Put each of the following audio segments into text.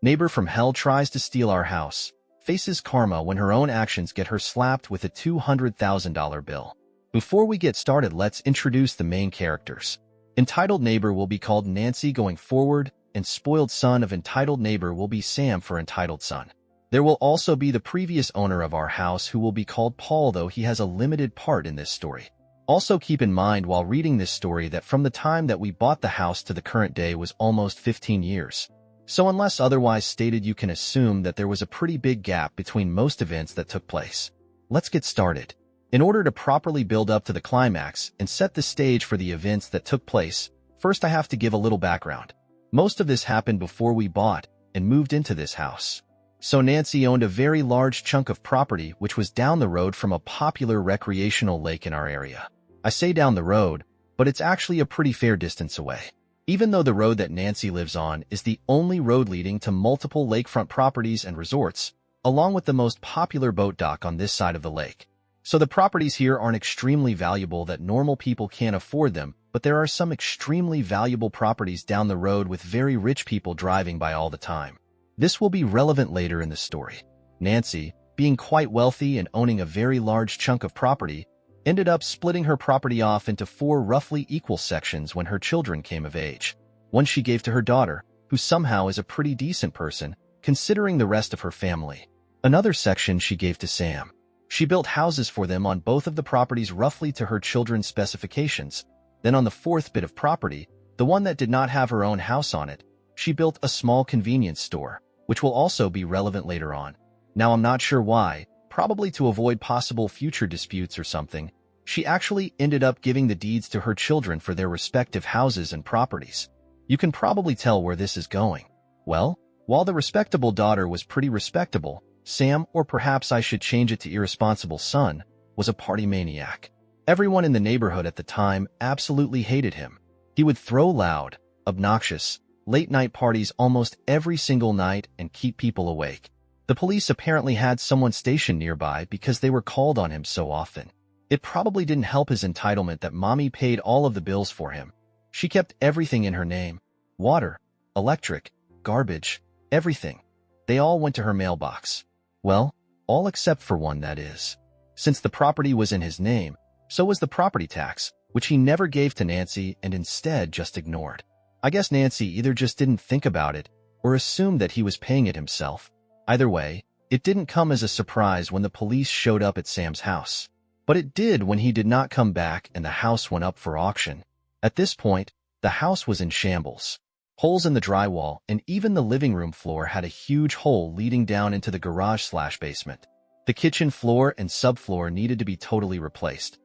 Neighbor from hell tries to steal our house. Faces karma when her own actions get her slapped with a $200,000 bill. Before we get started, let's introduce the main characters. Entitled neighbor will be called Nancy going forward, and spoiled son of entitled neighbor will be Sam for entitled son. There will also be the previous owner of our house who will be called Paul, though he has a limited part in this story. Also keep in mind while reading this story that from the time that we bought the house to the current day was almost 15 years. So unless otherwise stated, you can assume that there was a pretty big gap between most events that took place. Let's get started. In order to properly build up to the climax and set the stage for the events that took place, first I have to give a little background. Most of this happened before we bought and moved into this house. So Nancy owned a very large chunk of property which was down the road from a popular recreational lake in our area. I say down the road, but it's actually a pretty fair distance away. Even though the road that Nancy lives on is the only road leading to multiple lakefront properties and resorts, along with the most popular boat dock on this side of the lake. So the properties here aren't extremely valuable that normal people can't afford them, but there are some extremely valuable properties down the road with very rich people driving by all the time. This will be relevant later in the story. Nancy, being quite wealthy and owning a very large chunk of property, ended up splitting her property off into 4 roughly equal sections when her children came of age. One she gave to her daughter, who somehow is a pretty decent person, considering the rest of her family. Another section she gave to Sam. She built houses for them on both of the properties roughly to her children's specifications. Then on the 4th bit of property, the one that did not have her own house on it, she built a small convenience store, which will also be relevant later on. Now I'm not sure why, probably to avoid possible future disputes or something, she actually ended up giving the deeds to her children for their respective houses and properties. You can probably tell where this is going. Well, while the respectable daughter was pretty respectable, Sam, or perhaps I should change it to irresponsible son, was a party maniac. Everyone in the neighborhood at the time absolutely hated him. He would throw loud, obnoxious, late-night parties almost every single night and keep people awake. The police apparently had someone stationed nearby because they were called on him so often. It probably didn't help his entitlement that mommy paid all of the bills for him. She kept everything in her name. Water, electric, garbage, everything. They all went to her mailbox. Well, all except for one, that is. Since the property was in his name, so was the property tax, which he never gave to Nancy and instead just ignored. I guess Nancy either just didn't think about it or assumed that he was paying it himself. Either way, it didn't come as a surprise when the police showed up at Sam's house. But it did when he did not come back and the house went up for auction. At this point, the house was in shambles. Holes in the drywall and even the living room floor had a huge hole leading down into the garage/basement. The kitchen floor and subfloor needed to be totally replaced.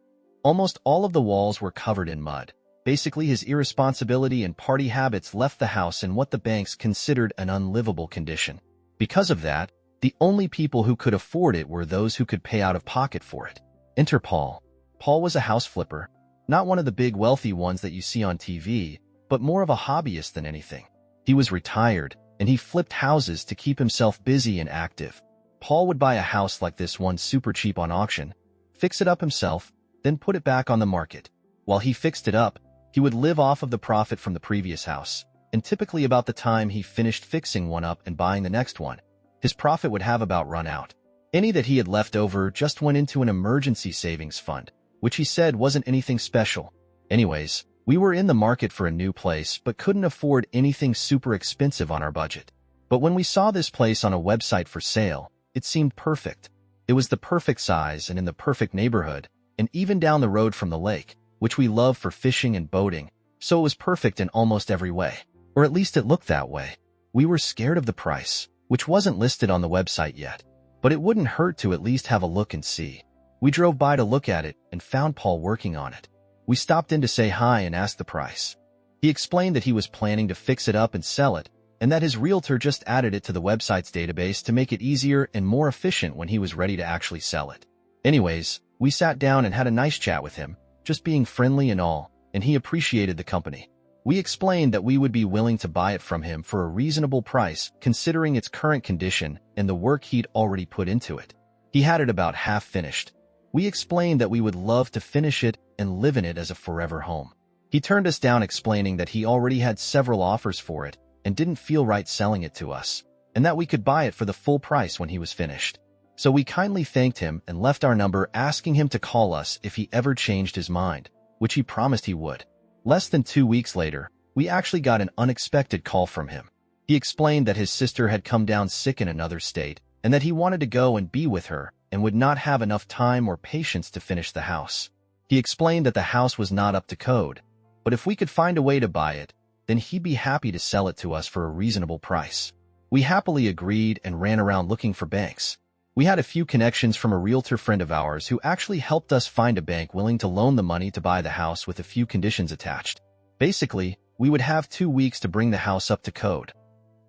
Almost all of the walls were covered in mud. Basically, his irresponsibility and party habits left the house in what the banks considered an unlivable condition. Because of that, the only people who could afford it were those who could pay out of pocket for it. Enter Paul. Paul was a house flipper, not one of the big wealthy ones that you see on TV, but more of a hobbyist than anything. He was retired, and he flipped houses to keep himself busy and active. Paul would buy a house like this one super cheap on auction, fix it up himself, then put it back on the market. While he fixed it up, he would live off of the profit from the previous house, and typically about the time he finished fixing one up and buying the next one, his profit would have about run out. Any that he had left over just went into an emergency savings fund, which he said wasn't anything special. Anyways, we were in the market for a new place but couldn't afford anything super expensive on our budget. But when we saw this place on a website for sale, it seemed perfect. It was the perfect size and in the perfect neighborhood, and even down the road from the lake, which we love for fishing and boating, so it was perfect in almost every way. Or at least it looked that way. We were scared of the price, which wasn't listed on the website yet, but it wouldn't hurt to at least have a look and see. We drove by to look at it and found Paul working on it. We stopped in to say hi and asked the price. He explained that he was planning to fix it up and sell it, and that his realtor just added it to the website's database to make it easier and more efficient when he was ready to actually sell it. Anyways, we sat down and had a nice chat with him, just being friendly and all, and he appreciated the company. We explained that we would be willing to buy it from him for a reasonable price considering its current condition and the work he'd already put into it. He had it about half finished. We explained that we would love to finish it and live in it as a forever home. He turned us down explaining that he already had several offers for it and didn't feel right selling it to us. and that we could buy it for the full price when he was finished. So we kindly thanked him and left our number, asking him to call us if he ever changed his mind, which he promised he would. Less than 2 weeks later, we actually got an unexpected call from him. He explained that his sister had come down sick in another state and that he wanted to go and be with her and would not have enough time or patience to finish the house. He explained that the house was not up to code, but if we could find a way to buy it, then he'd be happy to sell it to us for a reasonable price. We happily agreed and ran around looking for banks. We had a few connections from a realtor friend of ours who actually helped us find a bank willing to loan the money to buy the house with a few conditions attached. Basically, we would have 2 weeks to bring the house up to code.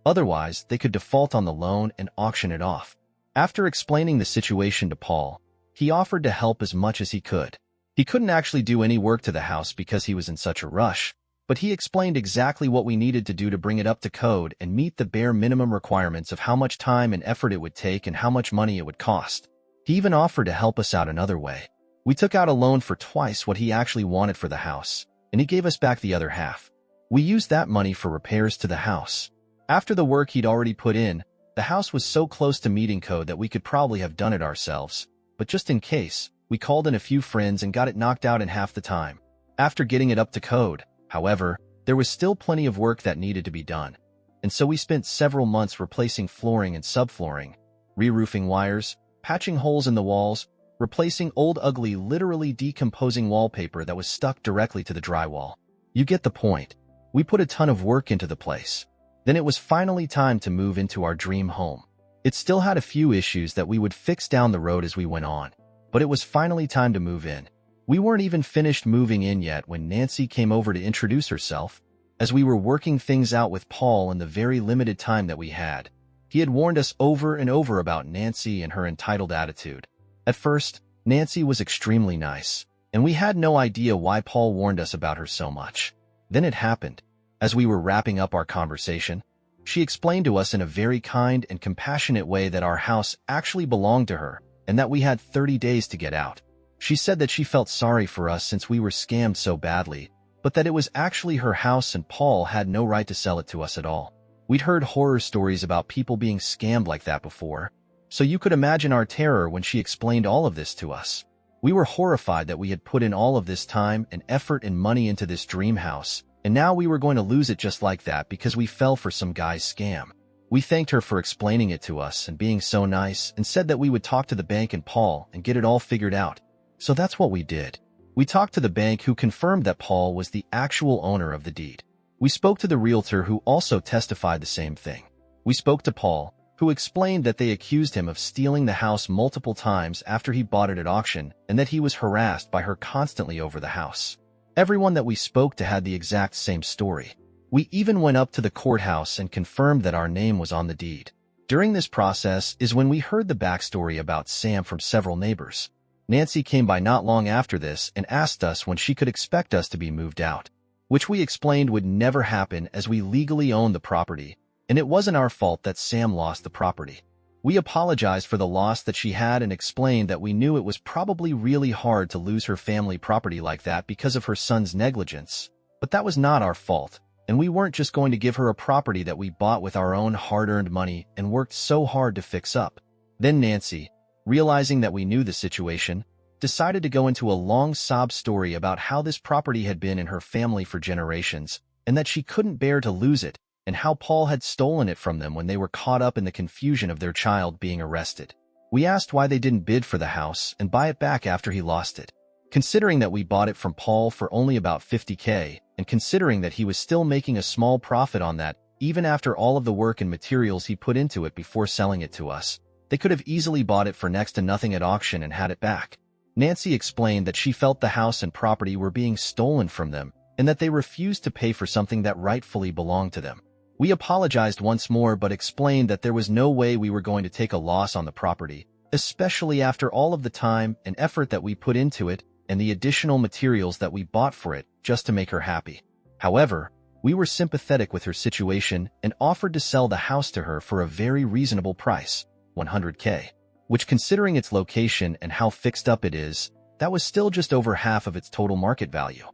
Otherwise, they could default on the loan and auction it off. After explaining the situation to Paul, he offered to help as much as he could. He couldn't actually do any work to the house because he was in such a rush, but he explained exactly what we needed to do to bring it up to code and meet the bare minimum requirements of how much time and effort it would take and how much money it would cost. He even offered to help us out another way. We took out a loan for twice what he actually wanted for the house, and he gave us back the other half. We used that money for repairs to the house. After the work he'd already put in, the house was so close to meeting code that we could probably have done it ourselves, but just in case, we called in a few friends and got it knocked out in half the time. After getting it up to code, however, there was still plenty of work that needed to be done, and so we spent several months replacing flooring and subflooring, re-roofing wires, patching holes in the walls, replacing old ugly literally decomposing wallpaper that was stuck directly to the drywall. You get the point. We put a ton of work into the place. Then it was finally time to move into our dream home. It still had a few issues that we would fix down the road as we went on, but it was finally time to move in. We weren't even finished moving in yet when Nancy came over to introduce herself. As we were working things out with Paul in the very limited time that we had, he had warned us over and over about Nancy and her entitled attitude. At first, Nancy was extremely nice, and we had no idea why Paul warned us about her so much. Then it happened. As we were wrapping up our conversation, she explained to us in a very kind and compassionate way that our house actually belonged to her and that we had 30 days to get out. She said that she felt sorry for us since we were scammed so badly, but that it was actually her house and Paul had no right to sell it to us at all. We'd heard horror stories about people being scammed like that before, so you could imagine our terror when she explained all of this to us. We were horrified that we had put in all of this time and effort and money into this dream house, and now we were going to lose it just like that because we fell for some guy's scam. We thanked her for explaining it to us and being so nice and said that we would talk to the bank and Paul and get it all figured out. So that's what we did. We talked to the bank who confirmed that Paul was the actual owner of the deed. We spoke to the realtor who also testified the same thing. We spoke to Paul, who explained that they accused him of stealing the house multiple times after he bought it at auction and that he was harassed by her constantly over the house. Everyone that we spoke to had the exact same story. We even went up to the courthouse and confirmed that our name was on the deed. During this process is when we heard the backstory about Sam from several neighbors. Nancy came by not long after this and asked us when she could expect us to be moved out, which we explained would never happen as we legally owned the property, and it wasn't our fault that Sam lost the property. We apologized for the loss that she had and explained that we knew it was probably really hard to lose her family property like that because of her son's negligence, but that was not our fault, and we weren't just going to give her a property that we bought with our own hard-earned money and worked so hard to fix up. Then Nancy, realizing that we knew the situation, decided to go into a long sob story about how this property had been in her family for generations and that she couldn't bear to lose it, and how Paul had stolen it from them when they were caught up in the confusion of their child being arrested. We asked why they didn't bid for the house and buy it back after he lost it. Considering that we bought it from Paul for only about $50K, and considering that he was still making a small profit on that even after all of the work and materials he put into it before selling it to us, they could have easily bought it for next to nothing at auction and had it back. Nancy explained that she felt the house and property were being stolen from them and that they refused to pay for something that rightfully belonged to them. We apologized once more but explained that there was no way we were going to take a loss on the property, especially after all of the time and effort that we put into it and the additional materials that we bought for it just to make her happy. However, we were sympathetic with her situation and offered to sell the house to her for a very reasonable price, $100K, which, considering its location and how fixed up it is, that was still just over half of its total market value.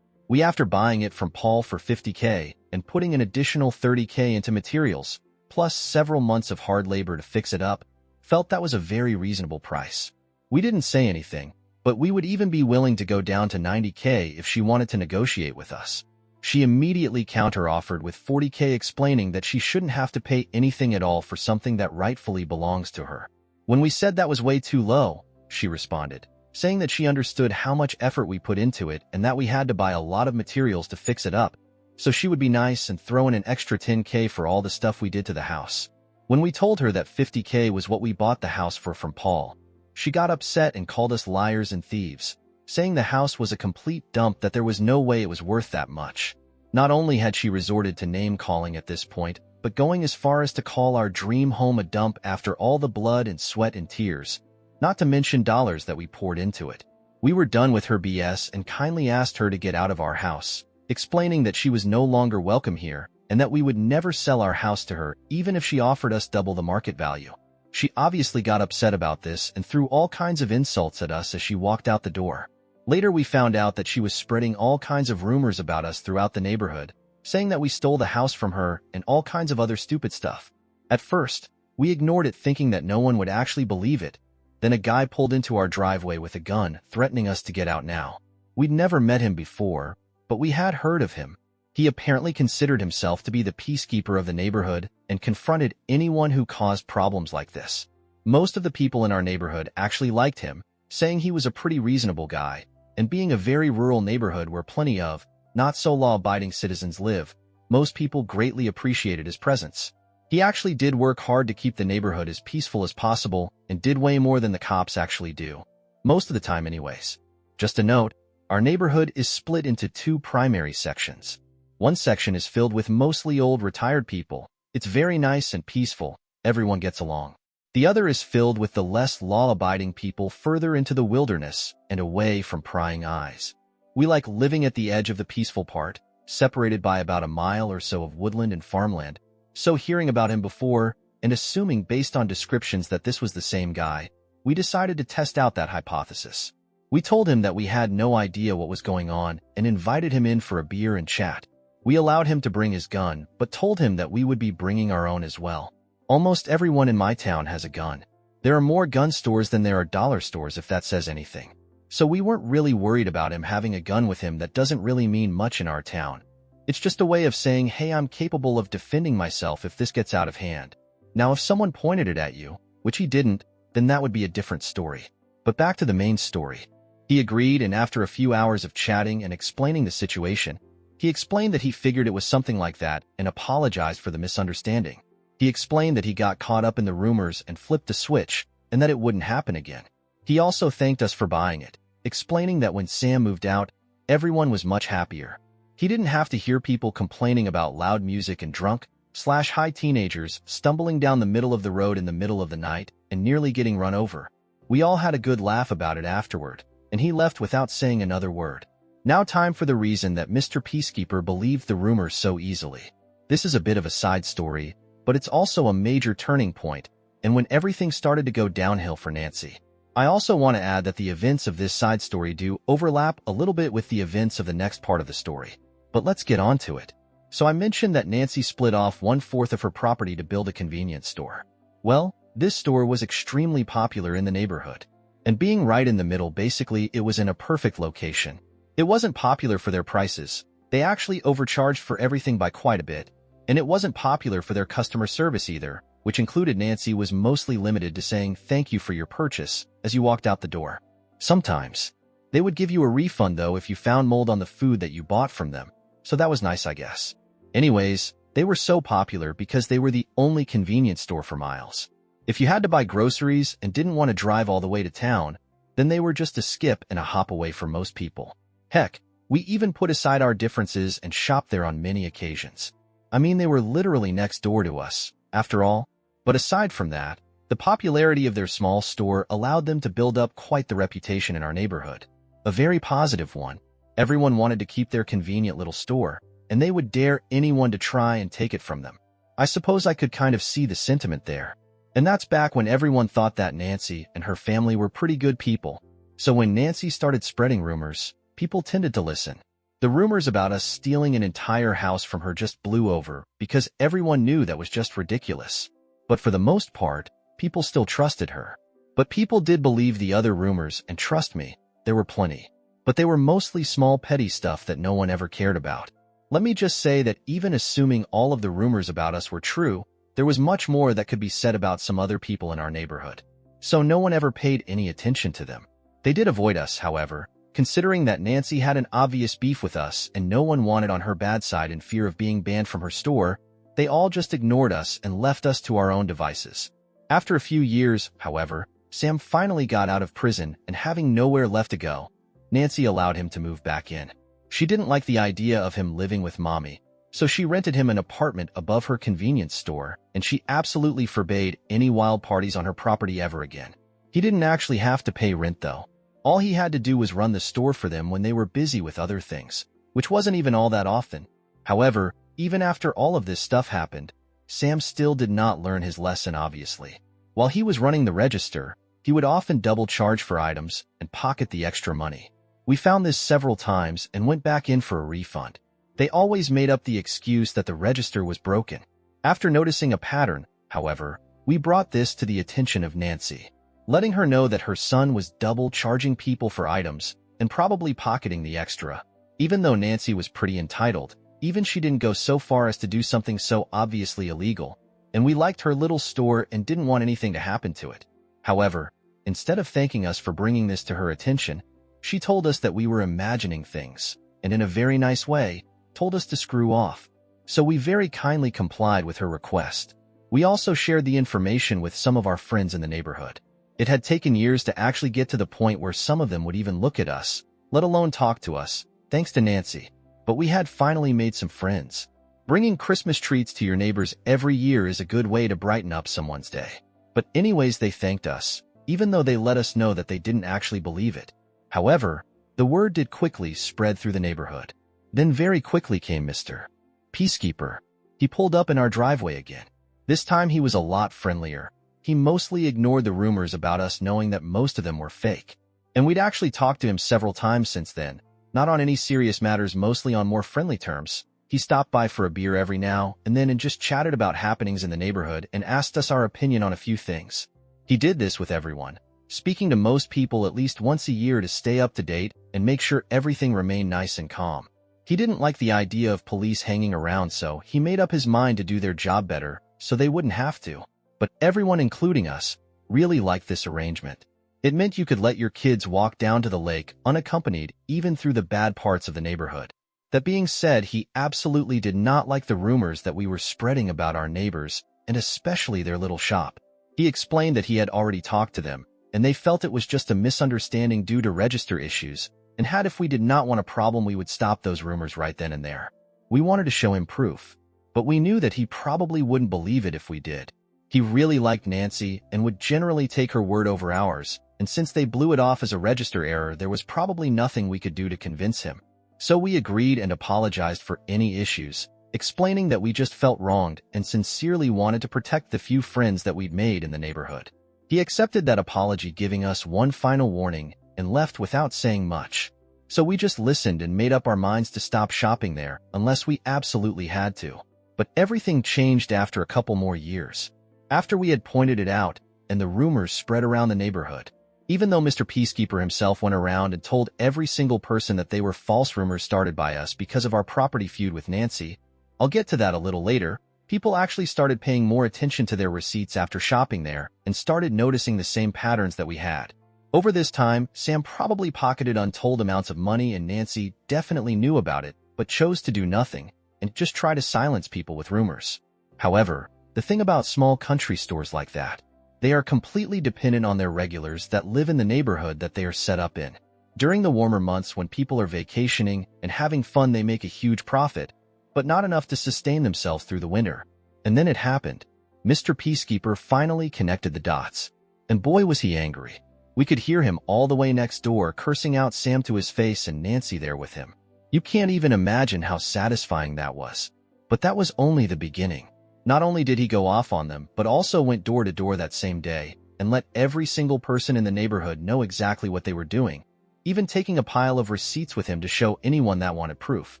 After buying it from Paul for $50K and putting an additional $30K into materials, plus several months of hard labor to fix it up, felt that was a very reasonable price. We didn't say anything, but we would even be willing to go down to $90K if she wanted to negotiate with us. She immediately counter-offered with $40K, explaining that she shouldn't have to pay anything at all for something that rightfully belongs to her. When we said that was way too low, she responded, saying that she understood how much effort we put into it and that we had to buy a lot of materials to fix it up, so she would be nice and throw in an extra $10K for all the stuff we did to the house. When we told her that $50K was what we bought the house for from Paul, she got upset and called us liars and thieves, saying the house was a complete dump, that there was no way it was worth that much. Not only had she resorted to name-calling at this point, but going as far as to call our dream home a dump after all the blood and sweat and tears, not to mention dollars that we poured into it. We were done with her BS and kindly asked her to get out of our house, explaining that she was no longer welcome here and that we would never sell our house to her even if she offered us double the market value. She obviously got upset about this and threw all kinds of insults at us as she walked out the door. Later we found out that she was spreading all kinds of rumors about us throughout the neighborhood, saying that we stole the house from her and all kinds of other stupid stuff. At first, we ignored it, thinking that no one would actually believe it. Then a guy pulled into our driveway with a gun, threatening us to get out now. We'd never met him before, but we had heard of him. He apparently considered himself to be the peacekeeper of the neighborhood and confronted anyone who caused problems like this. Most of the people in our neighborhood actually liked him, saying he was a pretty reasonable guy, and being a very rural neighborhood where plenty of not-so-law-abiding citizens live, most people greatly appreciated his presence. He actually did work hard to keep the neighborhood as peaceful as possible and did way more than the cops actually do. Most of the time anyways. Just a note, our neighborhood is split into two primary sections. One section is filled with mostly old retired people. It's very nice and peaceful. Everyone gets along. The other is filled with the less law-abiding people further into the wilderness and away from prying eyes. We like living at the edge of the peaceful part, separated by about a mile or so of woodland and farmland. So hearing about him before, and assuming based on descriptions that this was the same guy, we decided to test out that hypothesis. We told him that we had no idea what was going on and invited him in for a beer and chat. We allowed him to bring his gun, but told him that we would be bringing our own as well. Almost everyone in my town has a gun. There are more gun stores than there are dollar stores, if that says anything. So we weren't really worried about him having a gun with him. That doesn't really mean much in our town. It's just a way of saying, hey, I'm capable of defending myself if this gets out of hand. Now, if someone pointed it at you, which he didn't, then that would be a different story. But back to the main story. He agreed, and after a few hours of chatting and explaining the situation, he explained that he figured it was something like that and apologized for the misunderstanding. He explained that he got caught up in the rumors and flipped the switch and that it wouldn't happen again. He also thanked us for buying it, explaining that when Sam moved out, everyone was much happier. He didn't have to hear people complaining about loud music and drunk/high teenagers stumbling down the middle of the road in the middle of the night and nearly getting run over. We all had a good laugh about it afterward, and he left without saying another word. Now time for the reason that Mr. Peacekeeper believed the rumors so easily. This is a bit of a side story, but it's also a major turning point, and when everything started to go downhill for Nancy. I also want to add that the events of this side story do overlap a little bit with the events of the next part of the story. But let's get on to it. So I mentioned that Nancy split off 1/4 of her property to build a convenience store. Well, this store was extremely popular in the neighborhood. And being right in the middle, basically it was in a perfect location. It wasn't popular for their prices. They actually overcharged for everything by quite a bit. And it wasn't popular for their customer service either, which included Nancy was mostly limited to saying thank you for your purchase as you walked out the door. Sometimes, they would give you a refund though if you found mold on the food that you bought from them. So that was nice, I guess. Anyways, they were so popular because they were the only convenience store for miles. If you had to buy groceries and didn't want to drive all the way to town, then they were just a skip and a hop away for most people. Heck, we even put aside our differences and shopped there on many occasions. I mean, they were literally next door to us, after all. But aside from that, the popularity of their small store allowed them to build up quite the reputation in our neighborhood. A very positive one. Everyone wanted to keep their convenient little store, and they would dare anyone to try and take it from them. I suppose I could kind of see the sentiment there. And that's back when everyone thought that Nancy and her family were pretty good people. So when Nancy started spreading rumors, people tended to listen. The The rumors about us stealing an entire house from her just blew over because everyone knew that was just ridiculous. But for the most part, people still trusted her. But people did believe the other rumors, and trust me, there were plenty. But they were mostly small petty stuff that no one ever cared about. Let me just say that even assuming all of the rumors about us were true, there was much more that could be said about some other people in our neighborhood. So no one ever paid any attention to them. They did avoid us, however, considering that Nancy had an obvious beef with us and no one wanted on her bad side in fear of being banned from her store. They all just ignored us and left us to our own devices. After a few years, however, Sam finally got out of prison, and having nowhere left to go, Nancy allowed him to move back in. She didn't like the idea of him living with Mommy, so she rented him an apartment above her convenience store, and she absolutely forbade any wild parties on her property ever again. He didn't actually have to pay rent though. All he had to do was run the store for them when they were busy with other things, which wasn't even all that often. However, even after all of this stuff happened, Sam still did not learn his lesson, obviously. While he was running the register, he would often double charge for items and pocket the extra money. We found this several times and went back in for a refund. They always made up the excuse that the register was broken. After noticing a pattern, however, we brought this to the attention of Nancy, letting her know that her son was double charging people for items and probably pocketing the extra. Even though Nancy was pretty entitled, even she didn't go so far as to do something so obviously illegal, and we liked her little store and didn't want anything to happen to it. However, instead of thanking us for bringing this to her attention, she told us that we were imagining things, and in a very nice way, told us to screw off. So we very kindly complied with her request. We also shared the information with some of our friends in the neighborhood. It had taken years to actually get to the point where some of them would even look at us, let alone talk to us, thanks to Nancy. But we had finally made some friends. Bringing Christmas treats to your neighbors every year is a good way to brighten up someone's day. But anyways, they thanked us, even though they let us know that they didn't actually believe it. However, the word did quickly spread through the neighborhood. Then very quickly came Mr. Peacekeeper. He pulled up in our driveway again. This time he was a lot friendlier. He mostly ignored the rumors about us, knowing that most of them were fake. And we'd actually talked to him several times since then, not on any serious matters, mostly on more friendly terms. He stopped by for a beer every now and then and just chatted about happenings in the neighborhood and asked us our opinion on a few things. He did this with everyone, speaking to most people at least once a year to stay up to date and make sure everything remained nice and calm. He didn't like the idea of police hanging around, so he made up his mind to do their job better so they wouldn't have to. But everyone, including us, really liked this arrangement. It meant you could let your kids walk down to the lake unaccompanied, even through the bad parts of the neighborhood. That being said, he absolutely did not like the rumors that we were spreading about our neighbors, and especially their little shop. He explained that he had already talked to them, and they felt it was just a misunderstanding due to register issues, and if we did not want a problem, we would stop those rumors right then and there. We wanted to show him proof, but we knew that he probably wouldn't believe it if we did. He really liked Nancy and would generally take her word over ours, and since they blew it off as a register error, there was probably nothing we could do to convince him. So we agreed and apologized for any issues, explaining that we just felt wronged and sincerely wanted to protect the few friends that we'd made in the neighborhood. He accepted that apology, giving us one final warning, and left without saying much. So we just listened and made up our minds to stop shopping there unless we absolutely had to. But everything changed after a couple more years. After we had pointed it out, and the rumors spread around the neighborhood. Even though Mr. Peacekeeper himself went around and told every single person that they were false rumors started by us because of our property feud with Nancy, I'll get to that a little later, people actually started paying more attention to their receipts after shopping there and started noticing the same patterns that we had. Over this time, Sam probably pocketed untold amounts of money, and Nancy definitely knew about it, but chose to do nothing and just try to silence people with rumors. However, the thing about small country stores like that, they are completely dependent on their regulars that live in the neighborhood that they are set up in. During the warmer months when people are vacationing and having fun, they make a huge profit, but not enough to sustain themselves through the winter. And then it happened. Mr. Peacekeeper finally connected the dots. And boy, was he angry. We could hear him all the way next door cursing out Sam to his face and Nancy there with him. You can't even imagine how satisfying that was. But that was only the beginning. Not only did he go off on them, but also went door to door that same day and let every single person in the neighborhood know exactly what they were doing. even taking a pile of receipts with him to show anyone that wanted proof.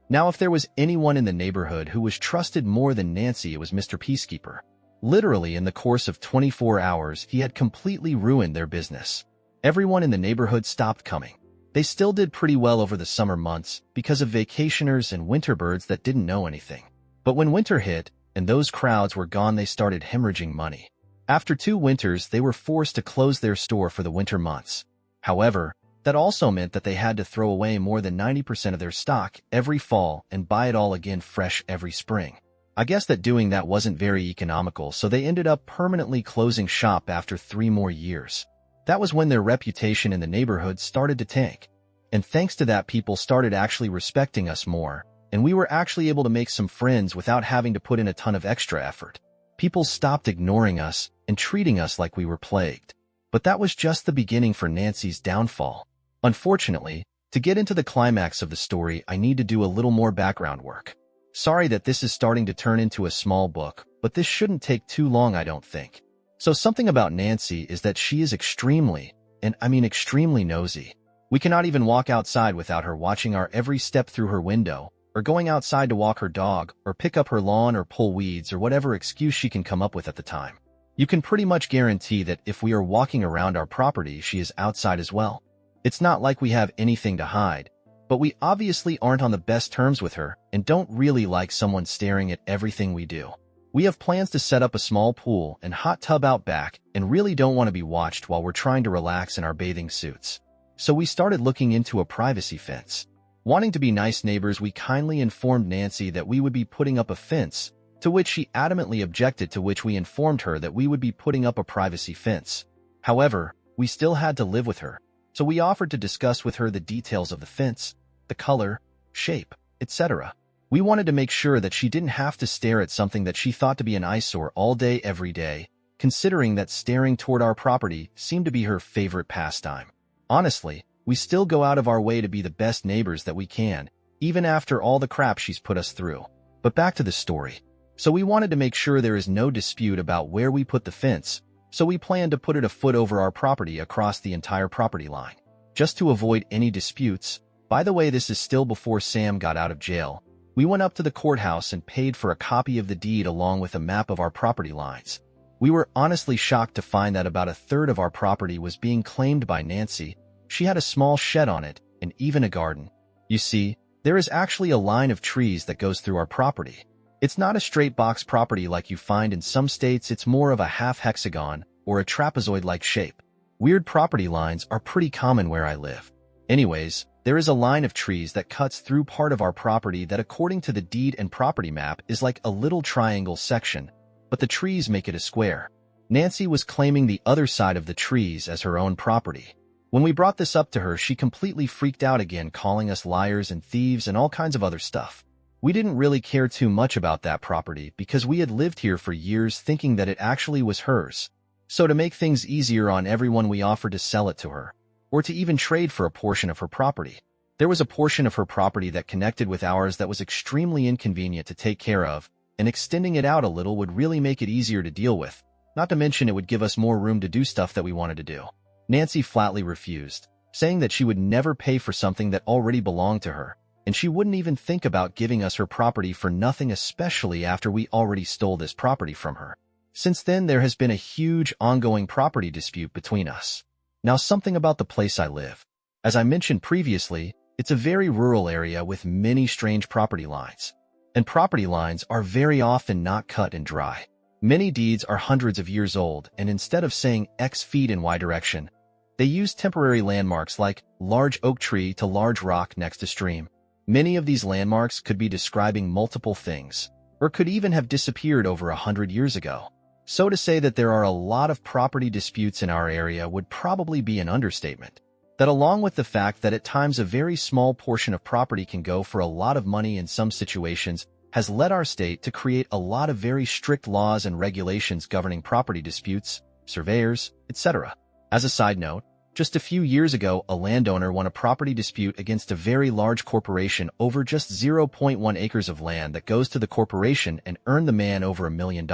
Now, if there was anyone in the neighborhood who was trusted more than Nancy, it was Mr. Peacekeeper. Literally, in the course of 24 hours, he had completely ruined their business. Everyone in the neighborhood stopped coming. They still did pretty well over the summer months because of vacationers and winterbirds that didn't know anything. But when winter hit and those crowds were gone, they started hemorrhaging money. After 2 winters, they were forced to close their store for the winter months. However, that also meant that they had to throw away more than 90% of their stock every fall and buy it all again fresh every spring. I guess that doing that wasn't very economical, so they ended up permanently closing shop after 3 more years. That was when their reputation in the neighborhood started to tank. And thanks to that, people started actually respecting us more, and we were actually able to make some friends without having to put in a ton of extra effort. People stopped ignoring us and treating us like we were plagued. But that was just the beginning for Nancy's downfall. Unfortunately, to get into the climax of the story, I need to do a little more background work. Sorry that this is starting to turn into a small book, but this shouldn't take too long, I don't think. So something about Nancy is that she is extremely, and I mean extremely nosy. We cannot even walk outside without her watching our every step through her window, or going outside to walk her dog, or pick up her lawn or pull weeds, or whatever excuse she can come up with at the time. You can pretty much guarantee that if we are walking around our property, she is outside as well. It's not like we have anything to hide, but we obviously aren't on the best terms with her and don't really like someone staring at everything we do. We have plans to set up a small pool and hot tub out back and really don't want to be watched while we're trying to relax in our bathing suits. So we started looking into a privacy fence. Wanting to be nice neighbors, we kindly informed Nancy that we would be putting up a fence, to which she adamantly objected, to which we informed her that we would be putting up a privacy fence. However, we still had to live with her, so we offered to discuss with her the details of the fence, the color, shape, etc. We wanted to make sure that she didn't have to stare at something that she thought to be an eyesore all day every day, considering that staring toward our property seemed to be her favorite pastime. Honestly, we still go out of our way to be the best neighbors that we can, even after all the crap she's put us through. But back to the story. So we wanted to make sure there is no dispute about where we put the fence, so we planned to put it a foot over our property across the entire property line, just to avoid any disputes. By the way, this is still before Sam got out of jail. We went up to the courthouse and paid for a copy of the deed along with a map of our property lines. We were honestly shocked to find that about a third of our property was being claimed by Nancy. She had a small shed on it and even a garden. You see, there is actually a line of trees that goes through our property. It's not a straight box property like you find in some states. It's more of a half hexagon or a trapezoid-like shape. Weird property lines are pretty common where I live. Anyways, there is a line of trees that cuts through part of our property that, according to the deed and property map, is like a little triangle section, but the trees make it a square. Nancy was claiming the other side of the trees as her own property. When we brought this up to her, she completely freaked out again, calling us liars and thieves and all kinds of other stuff. We didn't really care too much about that property because we had lived here for years thinking that it actually was hers. So to make things easier on everyone, we offered to sell it to her, or to even trade for a portion of her property. There was a portion of her property that connected with ours that was extremely inconvenient to take care of, and extending it out a little would really make it easier to deal with. Not to mention it would give us more room to do stuff that we wanted to do. Nancy flatly refused, saying that she would never pay for something that already belonged to her, and she wouldn't even think about giving us her property for nothing, especially after we already stole this property from her. Since then, there has been a huge ongoing property dispute between us. Now, something about the place I live. As I mentioned previously, it's a very rural area with many strange property lines. And property lines are very often not cut and dry. Many deeds are hundreds of years old, and instead of saying X feet in Y direction, they use temporary landmarks like large oak tree to large rock next to stream. Many of these landmarks could be describing multiple things, or could even have disappeared over 100 years ago. So to say that there are a lot of property disputes in our area would probably be an understatement. That, along with the fact that at times a very small portion of property can go for a lot of money in some situations, has led our state to create a lot of very strict laws and regulations governing property disputes, surveyors, etc. As a side note, just a few years ago, a landowner won a property dispute against a very large corporation over just 0.1 acres of land that goes to the corporation and earned the man over $1 million.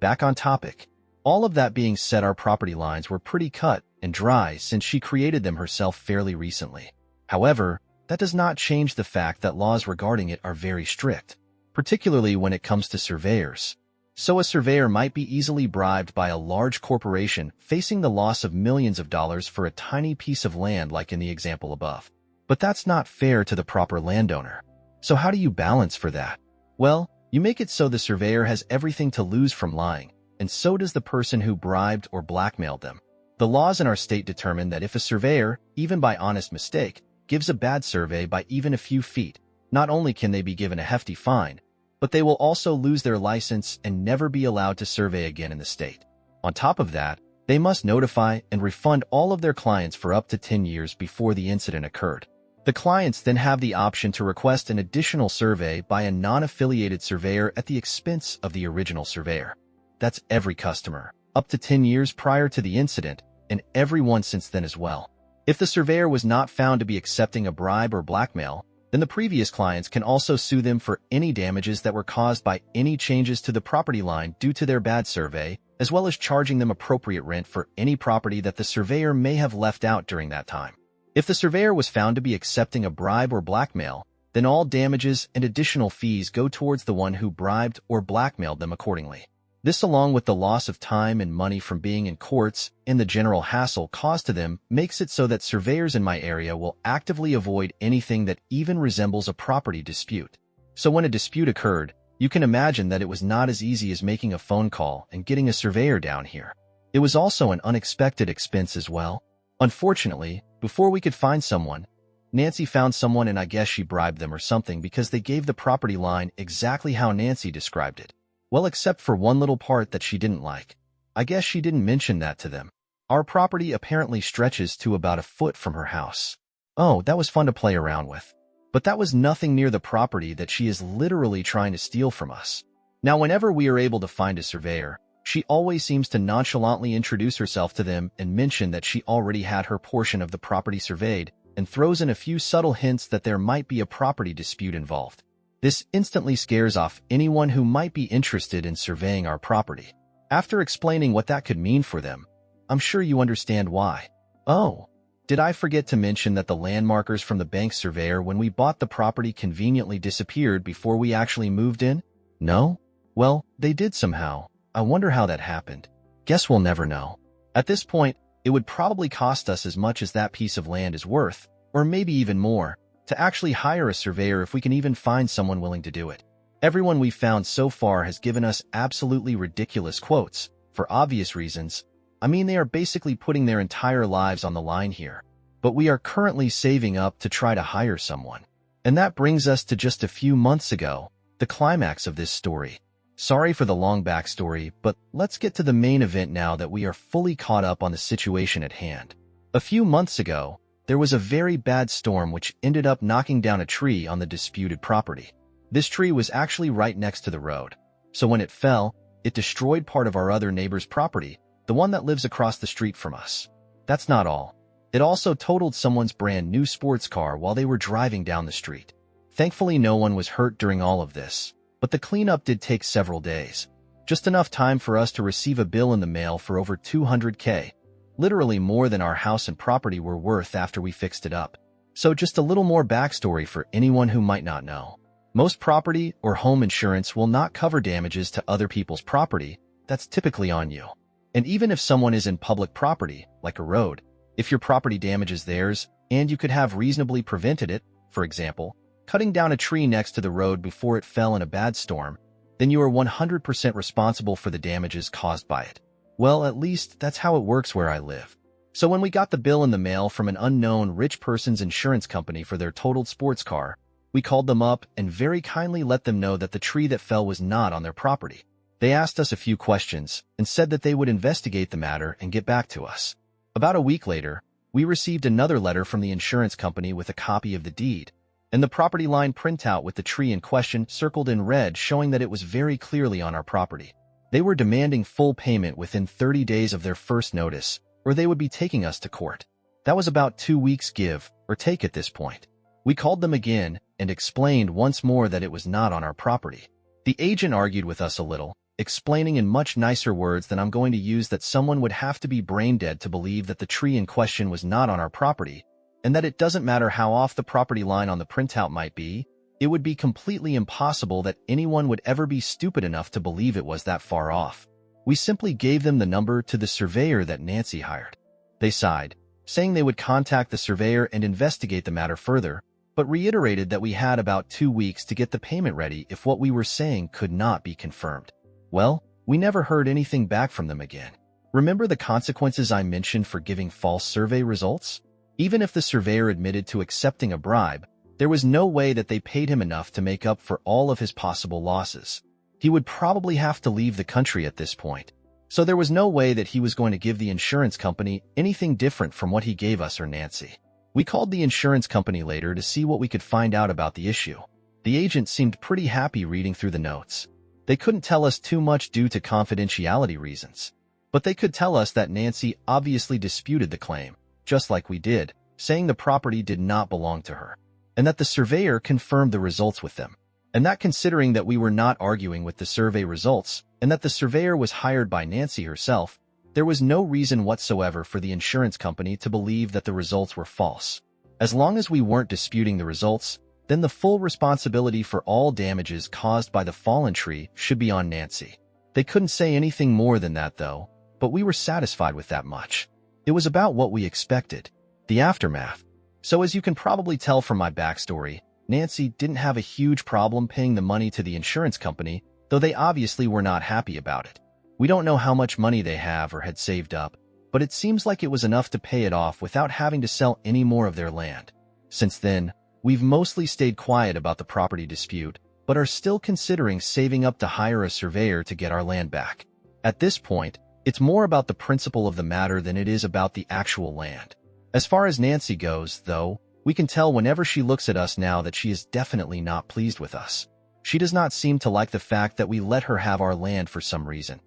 Back on topic. All of that being said, our property lines were pretty cut and dry since she created them herself fairly recently. However, that does not change the fact that laws regarding it are very strict, particularly when it comes to surveyors. So a surveyor might be easily bribed by a large corporation facing the loss of millions of dollars for a tiny piece of land like in the example above. But that's not fair to the proper landowner. So how do you balance for that? Well, you make it so the surveyor has everything to lose from lying, and so does the person who bribed or blackmailed them. The laws in our state determine that if a surveyor, even by honest mistake, gives a bad survey by even a few feet, not only can they be given a hefty fine, but they will also lose their license and never be allowed to survey again in the state. On top of that, they must notify and refund all of their clients for up to 10 years before the incident occurred. The clients then have the option to request an additional survey by a non-affiliated surveyor at the expense of the original surveyor. That's every customer, up to 10 years prior to the incident, and everyone since then as well. If the surveyor was not found to be accepting a bribe or blackmail, then the previous clients can also sue them for any damages that were caused by any changes to the property line due to their bad survey, as well as charging them appropriate rent for any property that the surveyor may have left out during that time. If the surveyor was found to be accepting a bribe or blackmail, then all damages and additional fees go towards the one who bribed or blackmailed them accordingly. This, along with the loss of time and money from being in courts and the general hassle caused to them, makes it so that surveyors in my area will actively avoid anything that even resembles a property dispute. So when a dispute occurred, you can imagine that it was not as easy as making a phone call and getting a surveyor down here. It was also an unexpected expense as well. Unfortunately, before we could find someone, Nancy found someone, and I guess she bribed them or something because they gave the property line exactly how Nancy described it. Well, except for one little part that she didn't like. I guess she didn't mention that to them. Our property apparently stretches to about a foot from her house. Oh, that was fun to play around with. But that was nothing near the property that she is literally trying to steal from us. Now, whenever we are able to find a surveyor, she always seems to nonchalantly introduce herself to them and mention that she already had her portion of the property surveyed, and throws in a few subtle hints that there might be a property dispute involved. This instantly scares off anyone who might be interested in surveying our property. After explaining what that could mean for them, I'm sure you understand why. Oh, did I forget to mention that the landmarkers from the bank surveyor when we bought the property conveniently disappeared before we actually moved in? No? Well, they did somehow. I wonder how that happened. Guess we'll never know. At this point, it would probably cost us as much as that piece of land is worth, or maybe even more, to actually hire a surveyor if we can even find someone willing to do it. Everyone we've found so far has given us absolutely ridiculous quotes, for obvious reasons. I mean, they are basically putting their entire lives on the line here. But we are currently saving up to try to hire someone. And that brings us to just a few months ago, the climax of this story. Sorry for the long backstory, but let's get to the main event now that we are fully caught up on the situation at hand. A few months ago, there was a very bad storm which ended up knocking down a tree on the disputed property. This tree was actually right next to the road. So when it fell, it destroyed part of our other neighbor's property, the one that lives across the street from us. That's not all. It also totaled someone's brand new sports car while they were driving down the street. Thankfully, no one was hurt during all of this, but the cleanup did take several days. Just enough time for us to receive a bill in the mail for over $200K. Literally more than our house and property were worth after we fixed it up. So just a little more backstory for anyone who might not know. Most property or home insurance will not cover damages to other people's property. That's typically on you. And even if someone is in public property, like a road, if your property damages theirs, and you could have reasonably prevented it, for example, cutting down a tree next to the road before it fell in a bad storm, then you are 100% responsible for the damages caused by it. Well, at least that's how it works where I live. So when we got the bill in the mail from an unknown rich person's insurance company for their totaled sports car, we called them up and very kindly let them know that the tree that fell was not on their property. They asked us a few questions and said that they would investigate the matter and get back to us. About a week later, we received another letter from the insurance company with a copy of the deed, and the property line printout with the tree in question circled in red showing that it was very clearly on our property. They were demanding full payment within 30 days of their first notice, or they would be taking us to court. That was about 2 weeks give or take at this point. We called them again and explained once more that it was not on our property. The agent argued with us a little, explaining in much nicer words than I'm going to use that someone would have to be brain dead to believe that the tree in question was not on our property, and that it doesn't matter how off the property line on the printout might be, it would be completely impossible that anyone would ever be stupid enough to believe it was that far off. We simply gave them the number to the surveyor that Nancy hired. They sighed, saying they would contact the surveyor and investigate the matter further, but reiterated that we had about 2 weeks to get the payment ready if what we were saying could not be confirmed. Well, we never heard anything back from them again. Remember the consequences I mentioned for giving false survey results? Even if the surveyor admitted to accepting a bribe, there was no way that they paid him enough to make up for all of his possible losses. He would probably have to leave the country at this point. So there was no way that he was going to give the insurance company anything different from what he gave us or Nancy. We called the insurance company later to see what we could find out about the issue. The agent seemed pretty happy reading through the notes. They couldn't tell us too much due to confidentiality reasons, but they could tell us that Nancy obviously disputed the claim, just like we did, saying the property did not belong to her, and that the surveyor confirmed the results with them, and that considering that we were not arguing with the survey results, and that the surveyor was hired by Nancy herself, there was no reason whatsoever for the insurance company to believe that the results were false. As long as we weren't disputing the results, then the full responsibility for all damages caused by the fallen tree should be on Nancy. They couldn't say anything more than that though, but we were satisfied with that much. It was about what we expected, the aftermath. So as you can probably tell from my backstory, Nancy didn't have a huge problem paying the money to the insurance company, though they obviously were not happy about it. We don't know how much money they have or had saved up, but it seems like it was enough to pay it off without having to sell any more of their land. Since then, we've mostly stayed quiet about the property dispute, but are still considering saving up to hire a surveyor to get our land back. At this point, it's more about the principle of the matter than it is about the actual land. As far as Nancy goes, though, we can tell whenever she looks at us now that she is definitely not pleased with us. She does not seem to like the fact that we let her have our land for some reason.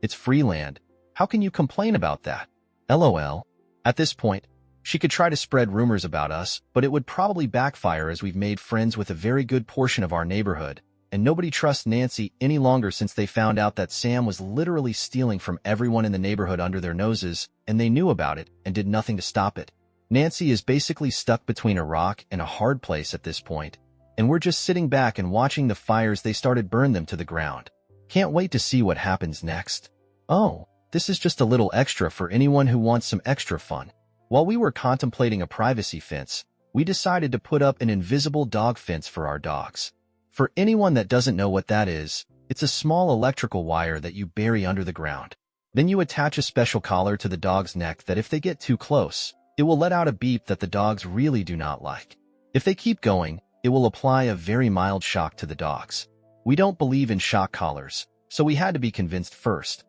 It's free land. How can you complain about that? LOL. At this point, she could try to spread rumors about us, but it would probably backfire as we've made friends with a very good portion of our neighborhood, and nobody trusts Nancy any longer since they found out that Sam was literally stealing from everyone in the neighborhood under their noses, and they knew about it and did nothing to stop it. Nancy is basically stuck between a rock and a hard place at this point, and we're just sitting back and watching the fires they started burn them to the ground. Can't wait to see what happens next. Oh, this is just a little extra for anyone who wants some extra fun. While we were contemplating a privacy fence, we decided to put up an invisible dog fence for our dogs. For anyone that doesn't know what that is, it's a small electrical wire that you bury under the ground. Then you attach a special collar to the dog's neck that if they get too close, it will let out a beep that the dogs really do not like. If they keep going, it will apply a very mild shock to the dogs. We don't believe in shock collars, so we had to be convinced first.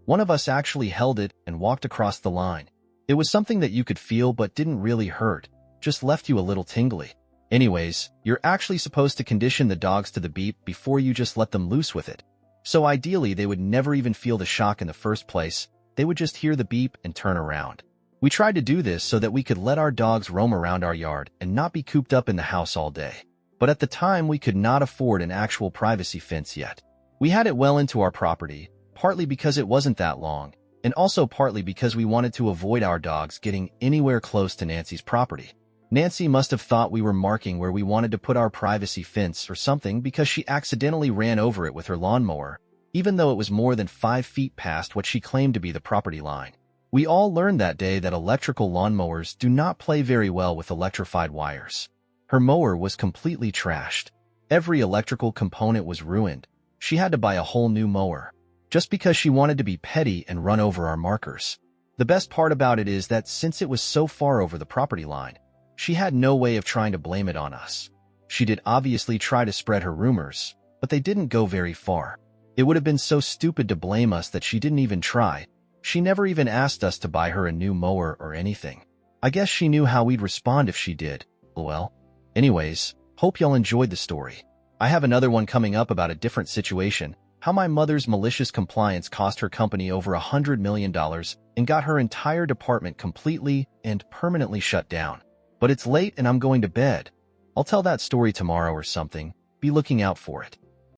One of us actually held it and walked across the line. It was something that you could feel but didn't really hurt, just left you a little tingly. Anyways, you're actually supposed to condition the dogs to the beep before you just let them loose with it. So ideally, they would never even feel the shock in the first place. They would just hear the beep and turn around. We tried to do this so that we could let our dogs roam around our yard and not be cooped up in the house all day. But at the time, we could not afford an actual privacy fence yet. We had it well into our property, partly because it wasn't that long, and also partly because we wanted to avoid our dogs getting anywhere close to Nancy's property. Nancy must have thought we were marking where we wanted to put our privacy fence or something because she accidentally ran over it with her lawnmower, even though it was more than 5 feet past what she claimed to be the property line. We all learned that day that electrical lawnmowers do not play very well with electrified wires. Her mower was completely trashed. Every electrical component was ruined. She had to buy a whole new mower, just because she wanted to be petty and run over our markers. The best part about it is that since it was so far over the property line, she had no way of trying to blame it on us. She did obviously try to spread her rumors, but they didn't go very far. It would have been so stupid to blame us that she didn't even try. She never even asked us to buy her a new mower or anything. I guess she knew how we'd respond if she did. Well, anyways, hope y'all enjoyed the story. I have another one coming up about a different situation, how my mother's malicious compliance cost her company over $100 million and got her entire department completely and permanently shut down. But it's late and I'm going to bed. I'll tell that story tomorrow or something. Be looking out for it.